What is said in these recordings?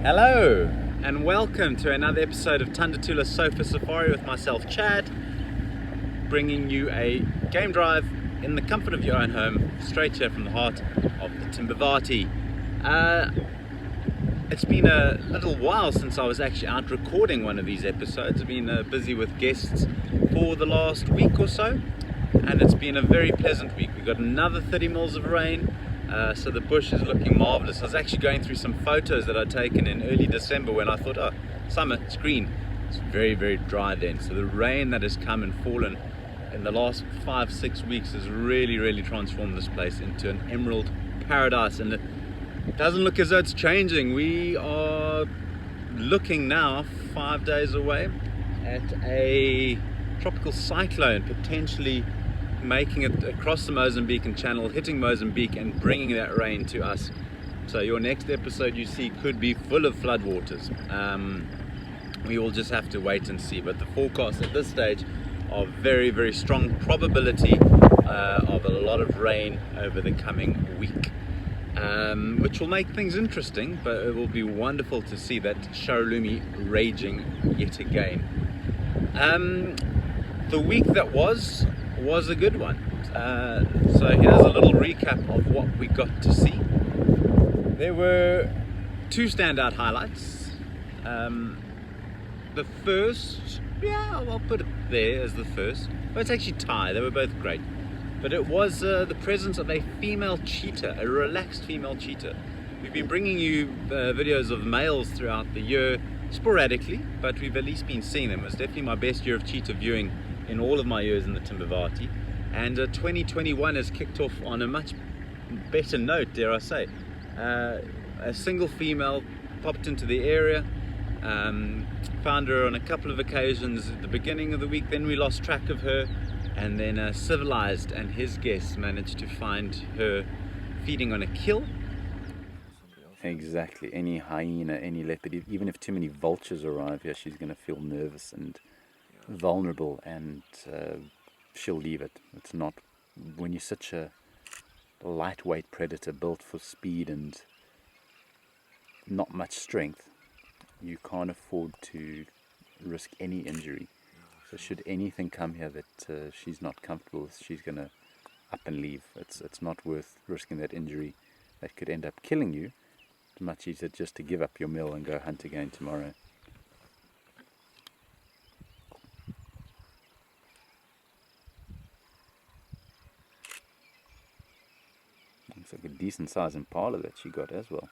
Hello and welcome to another episode of Tanda Tula Sofa Safari with myself, Chad, bringing you a game drive in the comfort of your own home, straight here from the heart of the Timbavati. It's been a little while since I was actually out recording one of these episodes. I've been busy with guests for the last week or so, and it's been a very pleasant week. We've got another 30 mils of rain. So the bush is looking marvelous. I was actually going through some photos that I'd taken in early December when I thought, oh, summer, it's green. It's very, very dry then. So the rain that has come and fallen in the last 5-6 weeks has really transformed this place into an emerald paradise, and it doesn't look as though it's changing. We are looking now 5 days away at a tropical cyclone potentially making it across the Mozambican Channel, hitting Mozambique and bringing that rain to us. So your next episode you see could be full of floodwaters. We will just have to wait and see, but the forecast at this stage are very strong probability of a lot of rain over the coming week, which will make things interesting, but it will be wonderful to see that Sharulumi raging yet again. The week that was a good one. So here's a little recap of what we got to see. There were two standout highlights. The first, I'll put it there as the first. But it's actually tie. They were both great. But it was the presence of a female cheetah, a relaxed female cheetah. We've been bringing you videos of males throughout the year, sporadically, but we've at least been seeing them. It was definitely my best year of cheetah viewing in all of my years in the Timbavati, and 2021 has kicked off on a much better note, dare I say. A single female popped into the area, found her on a couple of occasions at the beginning of the week, then we lost track of her, and then Civilized and his guests managed to find her feeding on a kill. Exactly, any hyena, any leopard, even if too many vultures arrive here, she's going to feel nervous and vulnerable, and she'll leave it. It's not, when you're such a lightweight predator built for speed and not much strength, you can't afford to risk any injury. So should anything come here that she's not comfortable with, she's going to up and leave. It's not worth risking that injury that could end up killing you. It's much easier just to give up your meal and go hunt again tomorrow. Looks like a decent size impala that she got as well.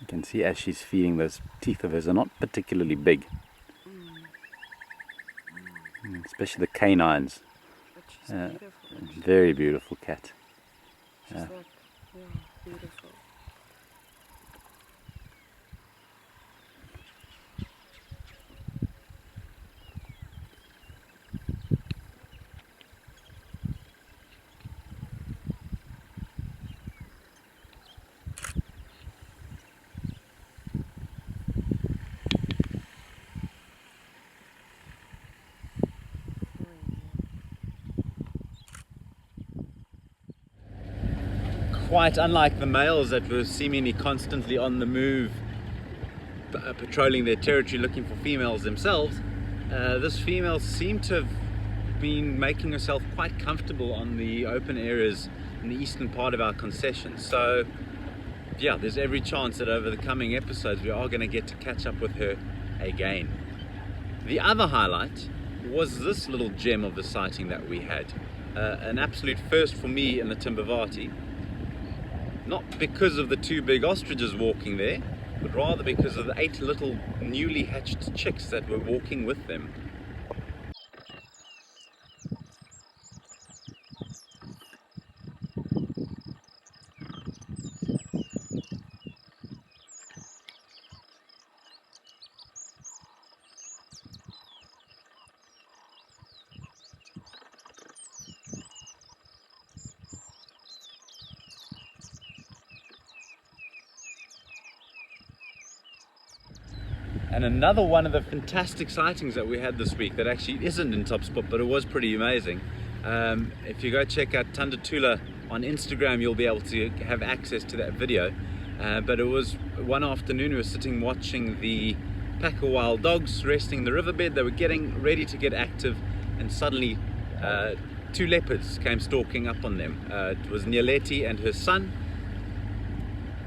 You can see as she's feeding, those teeth of hers are not particularly big. Especially the canines. Very beautiful cat. She's like, beautiful. Quite unlike the males that were seemingly constantly on the move, patrolling their territory looking for females themselves, this female seemed to have been making herself quite comfortable on the open areas in the eastern part of our concession. So yeah, there's every chance that over the coming episodes we are going to get to catch up with her again. The other highlight was this little gem of a sighting that we had, an absolute first for me in the Timbavati. Not because of the two big ostriches walking there, but rather because of the 8 little newly hatched chicks that were walking with them. And another one of the fantastic sightings that we had this week that actually isn't in top spot, but it was pretty amazing. If you go check out Tanda Tula on Instagram, you'll be able to have access to that video. But it was one afternoon, we were sitting watching the pack of wild dogs resting in the riverbed. They were getting ready to get active, and suddenly 2 leopards came stalking up on them. It was Nyaleti and her son.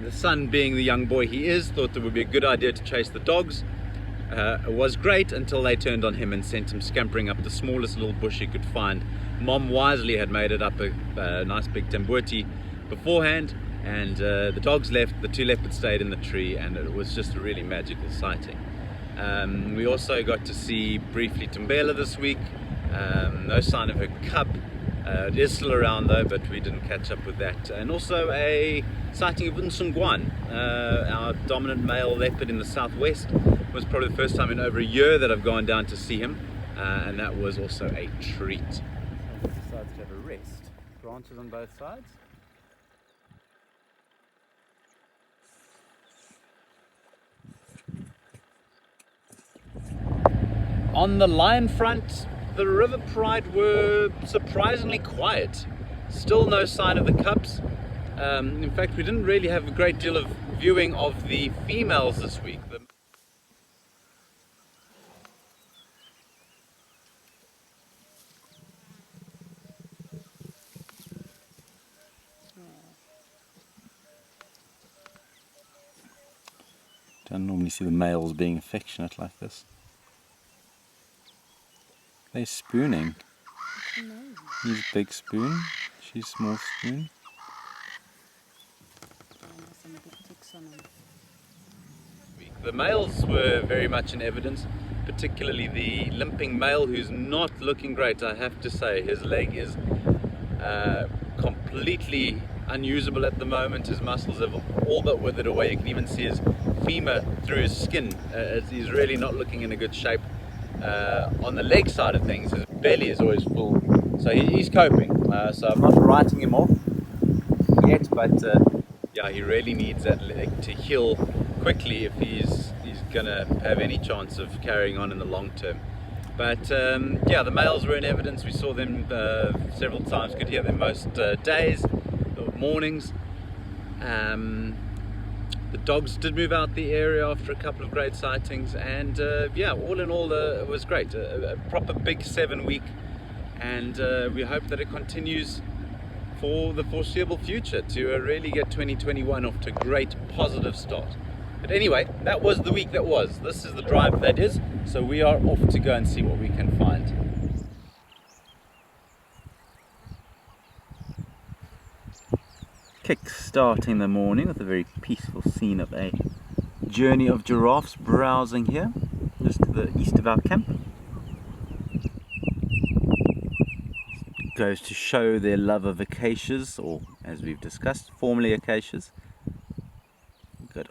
The son, being the young boy he is, thought it would be a good idea to chase the dogs. It was great until they turned on him and sent him scampering up the smallest little bush he could find. Mom wisely had made it up a nice big tambuti beforehand, and the dogs left, the 2 leopards stayed in the tree, and it was just a really magical sighting. We also got to see briefly Tumbela this week. No sign of her cub. It is still around though, but we didn't catch up with that. And also a sighting of Unsungwan, our dominant male leopard in the southwest. It was probably the first time in over a year that I've gone down to see him, and that was also a treat. I decided to have a rest. Branches on both sides. On the lion front, the river pride were surprisingly quiet. Still no sign of the cubs. In fact, we didn't really have a great deal of viewing of the females this week. Don't normally see the males being affectionate like this. They're spooning. He's big spoon, she's small spoon. The males were very much in evidence, particularly the limping male, who's not looking great, I have to say. His leg is completely unusable at the moment. His muscles have all but withered away. You can even see his femur through his skin. He's really not looking in a good shape. On the leg side of things, his belly is always full, so he's coping. So I'm not writing him off yet, but yeah, he really needs that leg to heal quickly if he's gonna have any chance of carrying on in the long term. But yeah, the males were in evidence. We saw them several times, could hear them most days or mornings. The dogs did move out the area after a couple of great sightings, and yeah, all in all it was great. A proper big 7 week, and we hope that it continues for the foreseeable future to really get 2021 off to a great positive start. But anyway, that was the week that was. This is the drive that is, so we are off to go and see what we can find. Kick-starting the morning with a very peaceful scene of a journey of giraffes browsing here, just to the east of our camp. Goes to show their love of acacias, or as we've discussed, formerly acacias. We've got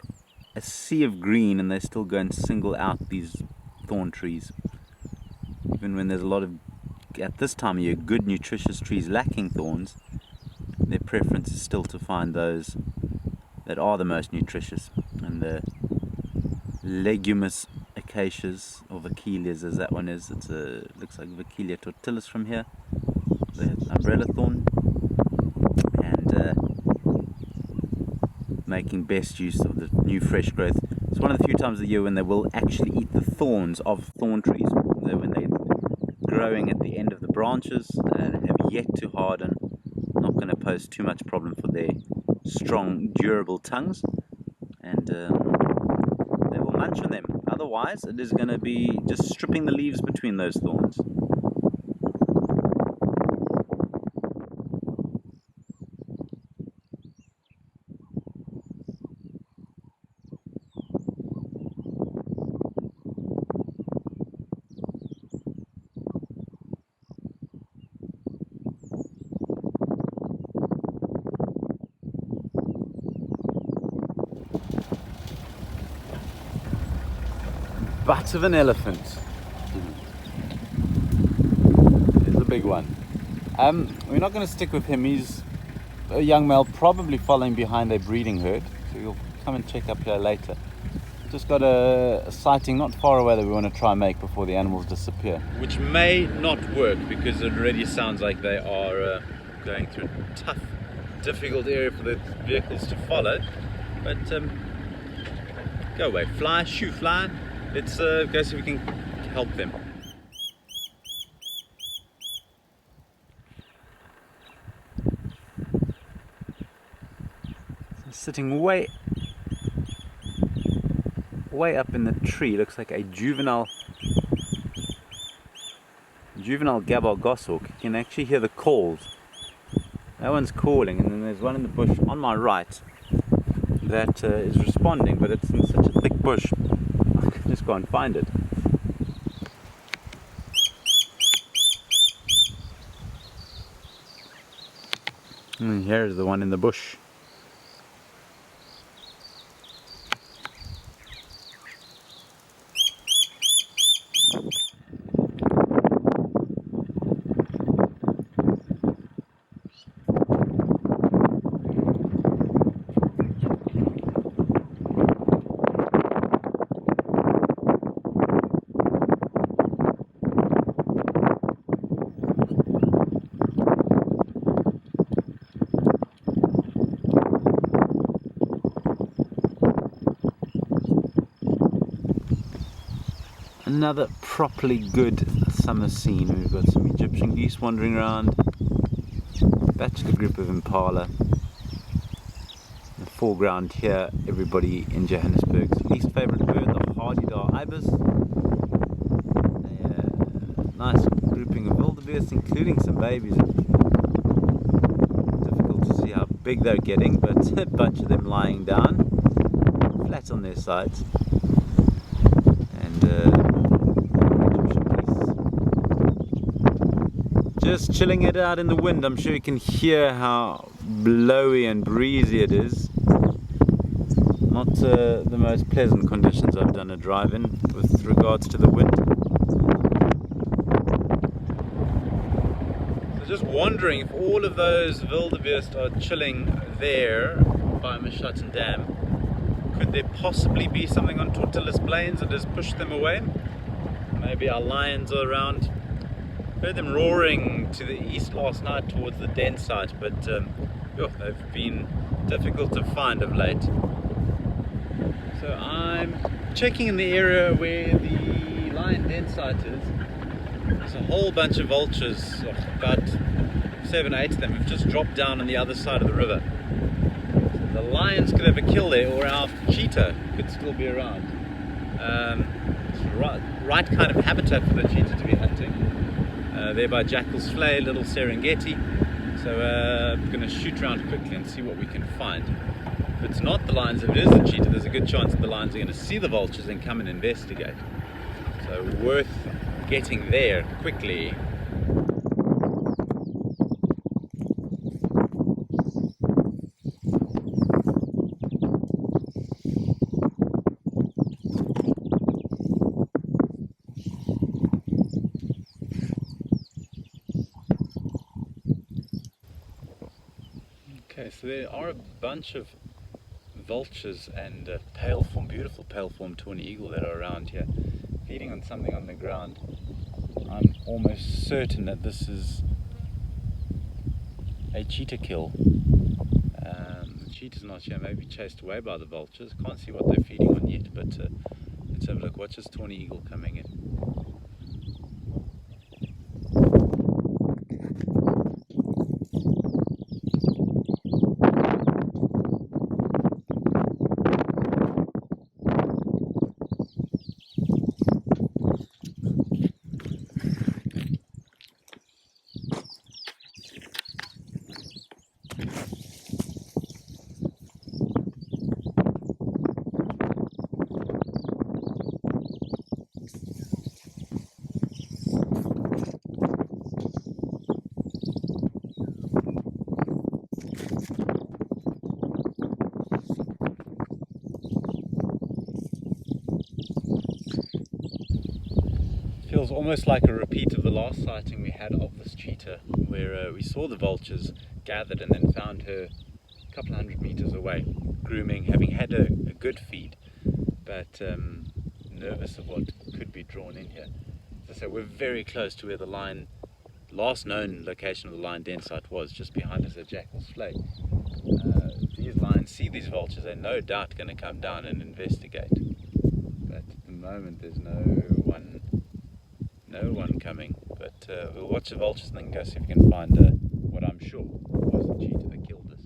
a sea of green, and they still go and single out these thorn trees. Even when there's a lot of, at this time of year, good nutritious trees lacking thorns, their preference is still to find those that are the most nutritious. And the leguminous acacias, or vacelias as that one is, looks like Vachelia tortilis from here, the umbrella thorn, and making best use of the new fresh growth. It's one of the few times of the year when they will actually eat the thorns of thorn trees. When they're growing at the end of the branches and have yet to harden, not going to pose too much problem for their strong, durable tongues, and they will munch on them. Otherwise, it is going to be just stripping the leaves between those thorns. Butt of an elephant. There's a big one. We're not going to stick with him. He's a young male, probably following behind a breeding herd, so you'll come and check up here later. just got a sighting not far away that we want to try and make before the animals disappear. Which may not work because it already sounds like they are going through a tough, difficult area for the vehicles to follow. But go away, fly, shoo, fly. Let's go see if we can help them. Sitting way up in the tree, looks like a juvenile gabbard goshawk. You can actually hear the calls. That one's calling, and then there's one in the bush on my right that is responding, but it's in such a thick bush I can just go and find it. And here's the one in the bush. Another properly good summer scene. We've got some Egyptian geese wandering around, bachelor group of impala. In the foreground here, everybody in Johannesburg's least favourite bird, the hardy-dar ibis. A nice grouping of wildebeest, including some babies. Difficult to see how big they're getting, but a bunch of them lying down, flat on their sides. And just chilling it out in the wind. I'm sure you can hear how blowy and breezy it is. Not the most pleasant conditions I've done a drive in with regards to the wind. So just wondering if all of those wildebeest are chilling there by Mashatten Dam. Could there possibly be something on Tortillas Plains that has pushed them away? Maybe our lions are around. Heard them roaring to the east last night towards the den site, but they've been difficult to find of late. So I'm checking in the area where the lion den site is. There's a whole bunch of vultures, about 7 or 8 of them, have just dropped down on the other side of the river. So the lions could have a kill there, or our cheetah could still be around. It's right kind of habitat for the cheetah to be hunting. There by Jackal's Flay, Little Serengeti. So we're going to shoot around quickly and see what we can find. If it's not the lions, if it is the cheetah, there's a good chance that the lions are going to see the vultures and come and investigate. So worth getting there quickly. Okay, so there are a bunch of vultures and beautiful pale-form tawny eagle that are around here, feeding on something on the ground. I'm almost certain that this is a cheetah kill. The cheetah's not here, maybe chased away by the vultures. Can't see what they're feeding on yet, but let's have a look. Watch this tawny eagle coming in. Feels almost like a repeat of the last sighting we had of this cheetah, where we saw the vultures gathered and then found her a couple hundred meters away, grooming, having had a good feed. but nervous of what could be drawn in here. So we're very close to where the last known location of the lion den site was, just behind us at Jackal's Flay. These lions see these vultures, they're no doubt going to come down and investigate. But at the moment there's no one coming. But we'll watch the vultures and then go see if we can find what I'm sure was the cheetah that killed us.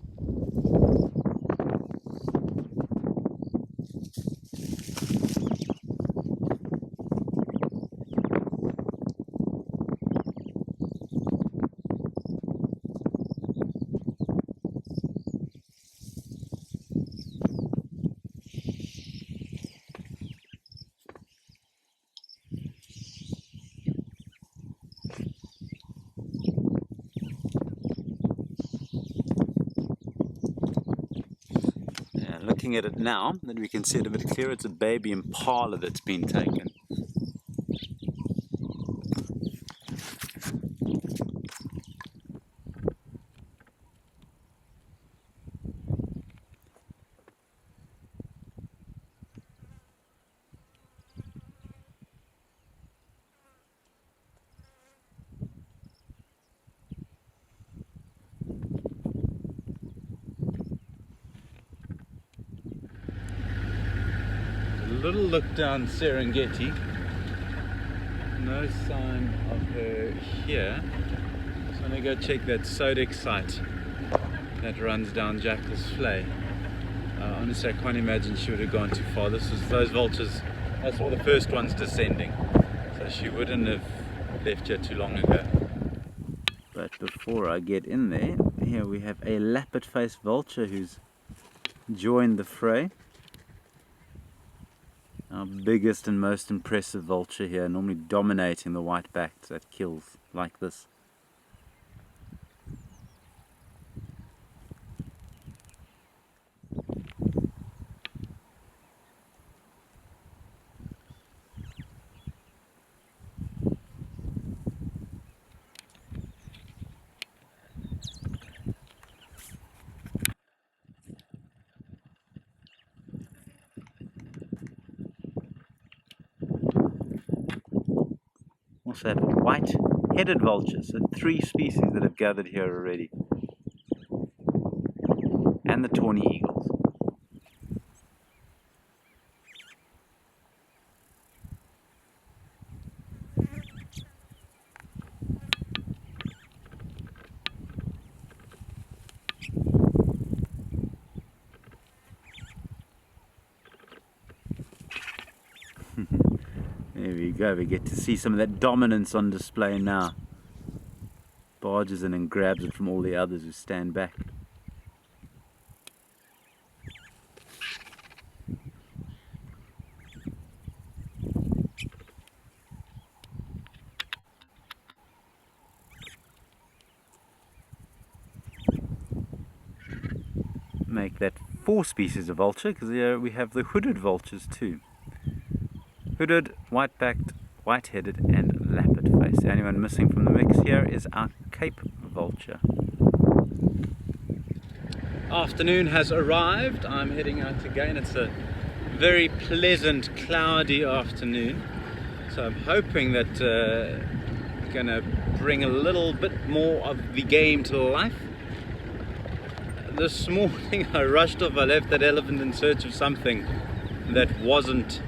Looking at it now, that we can see it a bit clearer, it's a baby impala that's been taken. Little look down Serengeti, no sign of her here, so I'm going to go check that Sodic site that runs down Jackal's Flay. Honestly, I can't imagine she would have gone too far. Those vultures, I saw the first ones descending, so she wouldn't have left here too long ago. But before I get in there, here we have a leopard-faced vulture who's joined the fray. Our biggest and most impressive vulture here, normally dominating the white-backed that kills like this. Also have white-headed vultures, so 3 species that have gathered here already. And the tawny eagles. There we go, we get to see some of that dominance on display now. Barges in and grabs it from all the others who stand back. Make that 4 species of vulture, because here we have the hooded vultures too. Hooded, white-backed, white-headed and leopard-faced. The only one missing from the mix here is our Cape vulture. Afternoon has arrived. I'm heading out again. It's a very pleasant, cloudy afternoon. So I'm hoping that it's going to bring a little bit more of the game to life. This morning I rushed off. I left that elephant in search of something that wasn't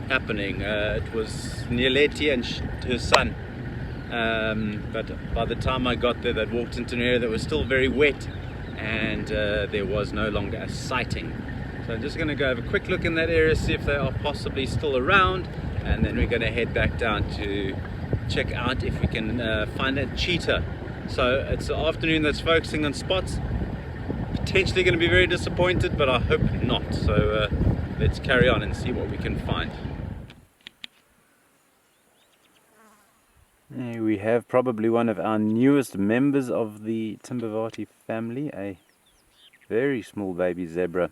happening. It was Nieleti and her son, but by the time I got there they'd walked into an area that was still very wet and there was no longer a sighting. So I'm just going to go have a quick look in that area, see if they are possibly still around, and then we're going to head back down to check out if we can find that cheetah. So it's the afternoon that's focusing on spots. Potentially going to be very disappointed, but I hope not. So let's carry on and see what we can find. There we have probably one of our newest members of the Timbavati family, a very small baby zebra.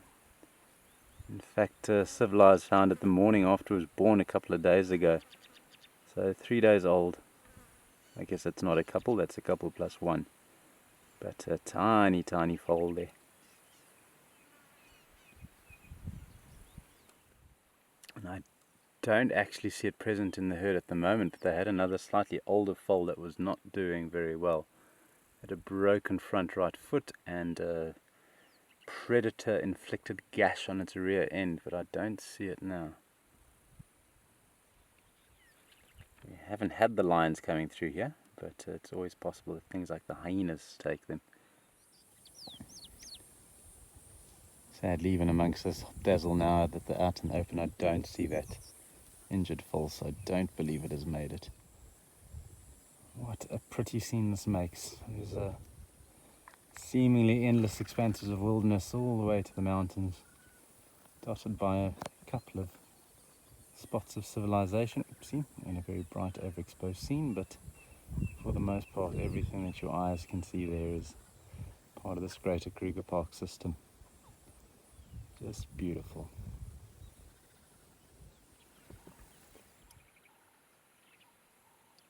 In fact, Civilized found it the morning after it was born a couple of days ago. So 3 days old. I guess that's not a couple, that's a couple plus 1. But a tiny, tiny foal there. don't actually see it present in the herd at the moment, but they had another slightly older foal that was not doing very well. Had a broken front right foot and a predator inflicted gash on its rear end, but I don't see it now. We haven't had the lions coming through here, but it's always possible that things like the hyenas take them. Sadly, even amongst this dazzle now that they're out in the open, I don't see that injured foal, so I don't believe it has made it. What a pretty scene this makes. There's seemingly endless expanses of wilderness all the way to the mountains, dotted by a couple of spots of civilization. Oopsie, in a very bright overexposed scene, but for the most part everything that your eyes can see there is part of this greater Kruger Park system. Just beautiful.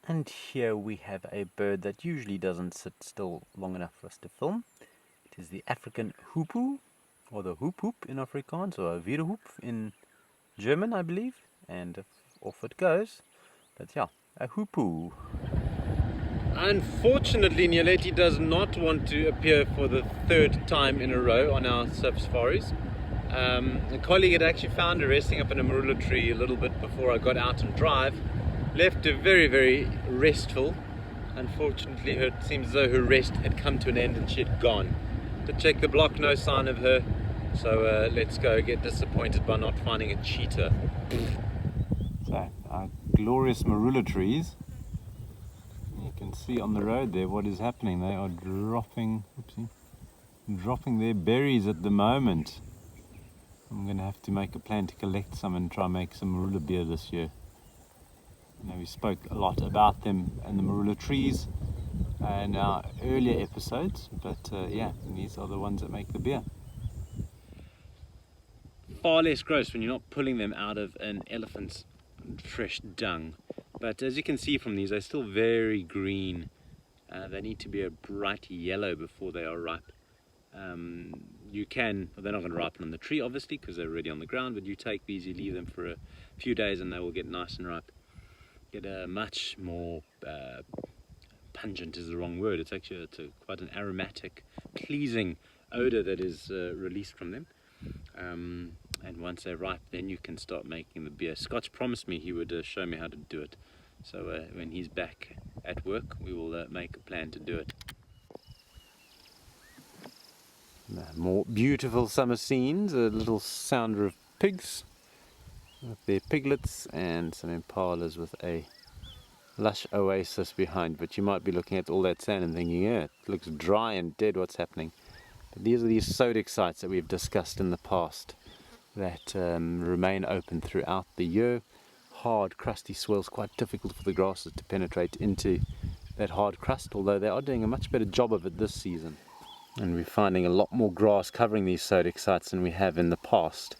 And here we have a bird that usually doesn't sit still long enough for us to film. It is the African hoopoe, or the hoop hoop in Afrikaans, or a wierhoop in German, I believe. And off it goes. But yeah, a hoopoe. Unfortunately, Nioleti does not want to appear for the third time in a row on our safaris. A colleague had actually found her resting up in a marula tree a little bit before I got out and drive. Left her very, very restful. Unfortunately, it seems as though her rest had come to an end and she had gone. To check the block, no sign of her. So let's go get disappointed by not finding a cheetah. So, our glorious marula trees. You can see on the road there what is happening. They are dropping their berries at the moment. I'm going to have to make a plan to collect some and try and make some marula beer this year. We spoke a lot about them and the marula trees in our earlier episodes, but yeah, these are the ones that make the beer. Far less gross when you're not pulling them out of an elephant's fresh dung. But as you can see from these, they're still very green. They need to be a bright yellow before they are ripe. They're not going to ripen on the tree obviously because they're already on the ground, but you take these, you leave them for a few days and they will get nice and ripe. Get a much more pungent is the wrong word. It's actually quite an aromatic, pleasing odor that is released from them. And once they're ripe, then you can start making the beer. Scotch promised me he would show me how to do it. So when he's back at work, we will make a plan to do it. More beautiful summer scenes, a little sounder of pigs with their piglets and some impalas with a lush oasis behind. But you might be looking at all that sand and thinking, yeah, it looks dry and dead, what's happening? But these are these Sodic sites that we've discussed in the past that remain open throughout the year. Hard, crusty swells, quite difficult for the grasses to penetrate into that hard crust, although they are doing a much better job of it this season. And we're finding a lot more grass covering these Sodic sites than we have in the past.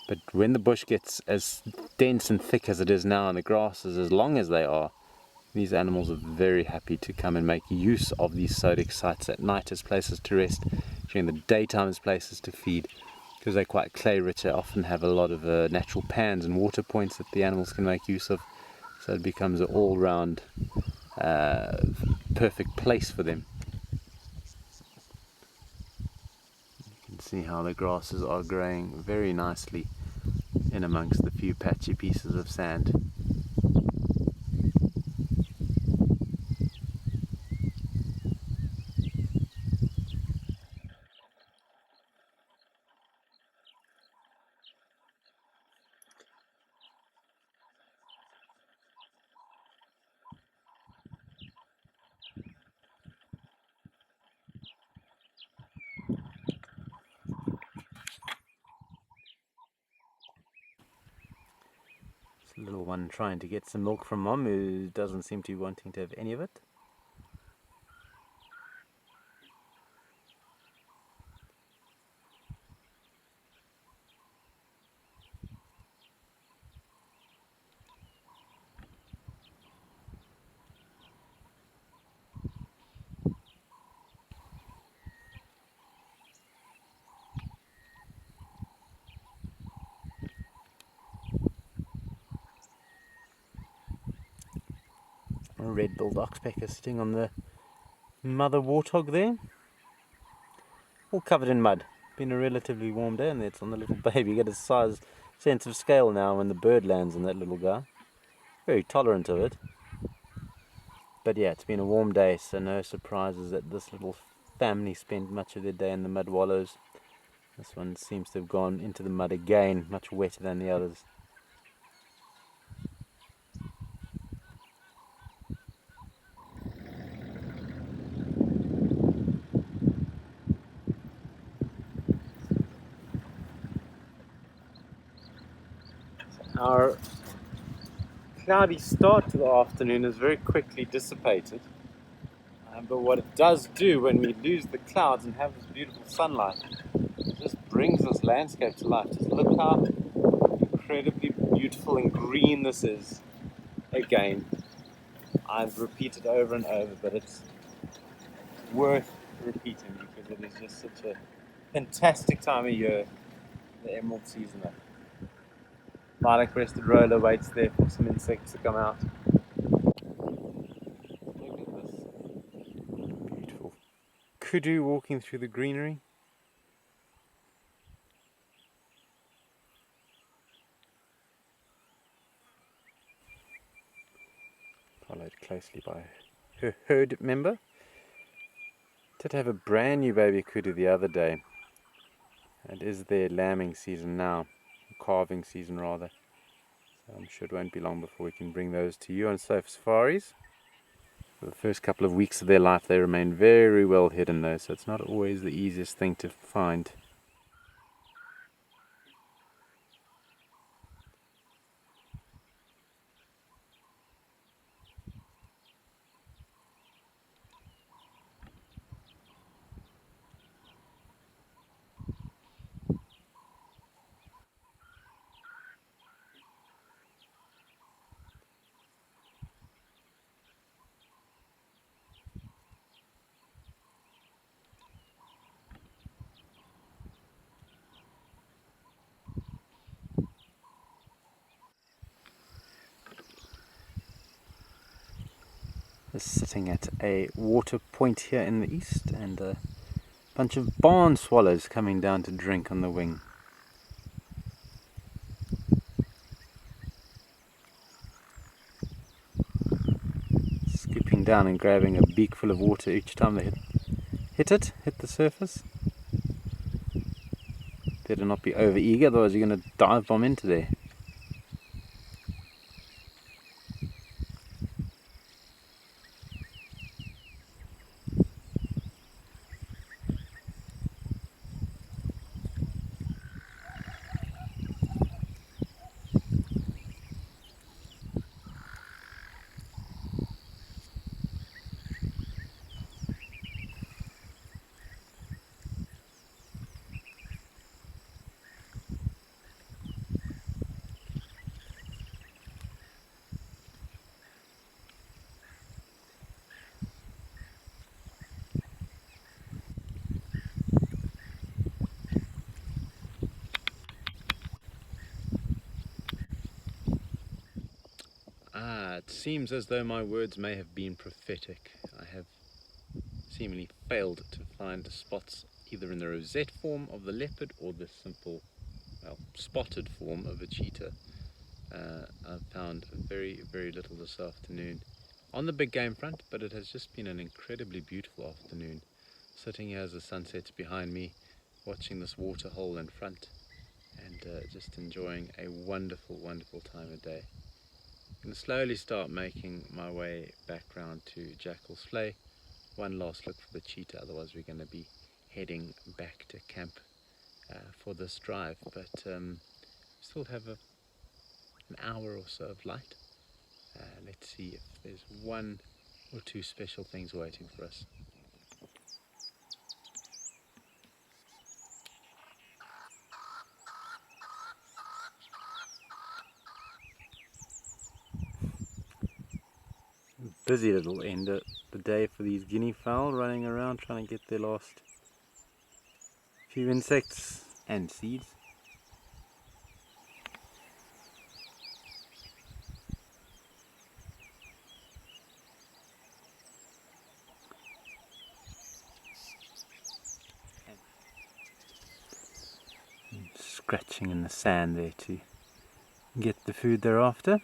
But when the bush gets as dense and thick as it is now and the grass is as long as they are, these animals are very happy to come and make use of these Sodic sites at night as places to rest, during the daytime as places to feed, because they're quite clay rich. They often have a lot of natural pans and water points that the animals can make use of, so it becomes an all-round perfect place for them. You can see how the grasses are growing very nicely in amongst the few patchy pieces of sand. Little one trying to get some milk from mom, who doesn't seem to be wanting to have any of it. A red-billed oxpecker sitting on the mother warthog there. All covered in mud. Been a relatively warm day, and it's on the little baby. You get a sense of scale now when the bird lands on that little guy. Very tolerant of it. But yeah, it's been a warm day, so no surprises that this little family spent much of their day in the mud wallows. This one seems to have gone into the mud again, much wetter than the others. Our cloudy start to the afternoon is very quickly dissipated. But what it does do when we lose the clouds and have this beautiful sunlight, it just brings this landscape to life. Just look how incredibly beautiful and green this is again. I've repeated over and over, but it's worth repeating because it is just such a fantastic time of year, the emerald season. Lilac-breasted roller waits there for some insects to come out. Look at this beautiful kudu walking through the greenery. Followed closely by her herd member. Did have a brand new baby kudu the other day. It is their lambing season now, calving season rather. So I'm sure it won't be long before we can bring those to you on safaris. For the first couple of weeks of their life they remain very well hidden though, so it's not always the easiest thing to find. Sitting at a water point here in the east, and a bunch of barn swallows coming down to drink on the wing. Scooping down and grabbing a beak full of water each time they hit the surface. Better not be over eager, otherwise you're going to dive bomb into there. It seems as though my words may have been prophetic. I have seemingly failed to find spots either in the rosette form of the leopard or the simple, spotted form of a cheetah. I've found very, very little this afternoon on the big game front, but it has just been an incredibly beautiful afternoon. Sitting here as the sun sets behind me, watching this waterhole in front, and just enjoying a wonderful, wonderful time of day. I'm going to slowly start making my way back round to Jackal's Flay. One last look for the cheetah, otherwise we're going to be heading back to camp for this drive. But still have an hour or so of light. Let's see if there's one or two special things waiting for us. Busy little end of the day for these guinea fowl, running around trying to get their last few insects and seeds. scratching in the sand there to get the food they're after.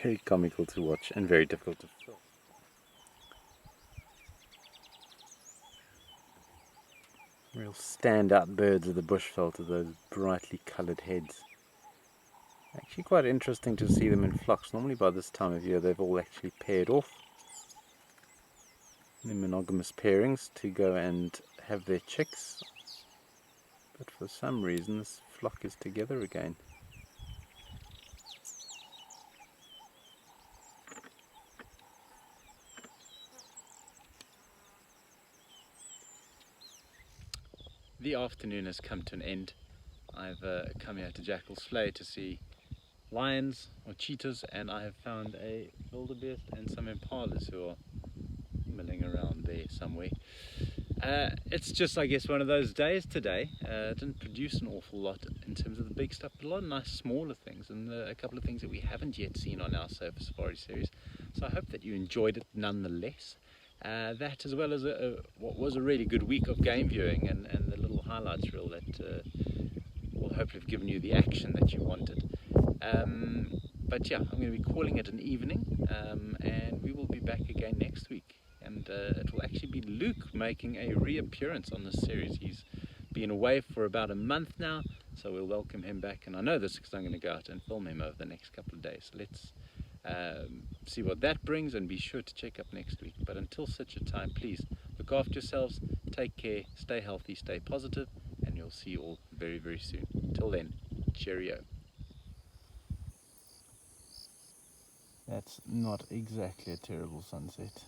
Very comical to watch and very difficult to film. Real standout birds of the bushveld are those brightly coloured heads. Actually quite interesting to see them in flocks. Normally by this time of year they've all actually paired off. In monogamous pairings to go and have their chicks. But for some reason this flock is together again. The afternoon has come to an end. I've come here to Jackal's Flay to see lions or cheetahs, and I have found a wildebeest and some impalas who are milling around there somewhere. It's just, I guess, one of those days today. It didn't produce an awful lot in terms of the big stuff, but a lot of nice smaller things, and a couple of things that we haven't yet seen on our Surfer Safari series. So I hope that you enjoyed it nonetheless. That, as well as what was a really good week of game viewing, and the little highlights reel that will hopefully have given you the action that you wanted. But yeah, I'm going to be calling it an evening, and we will be back again next week. And it will actually be Luke making a reappearance on this series. He's been away for about a month now, so we'll welcome him back. And I know this because I'm going to go out and film him over the next couple of days. Let's see what that brings, and be sure to check up next week. But until such a time, please look after yourselves, take care, stay healthy, stay positive, and you'll see you all very, very soon. Till then, cheerio. That's not exactly a terrible sunset.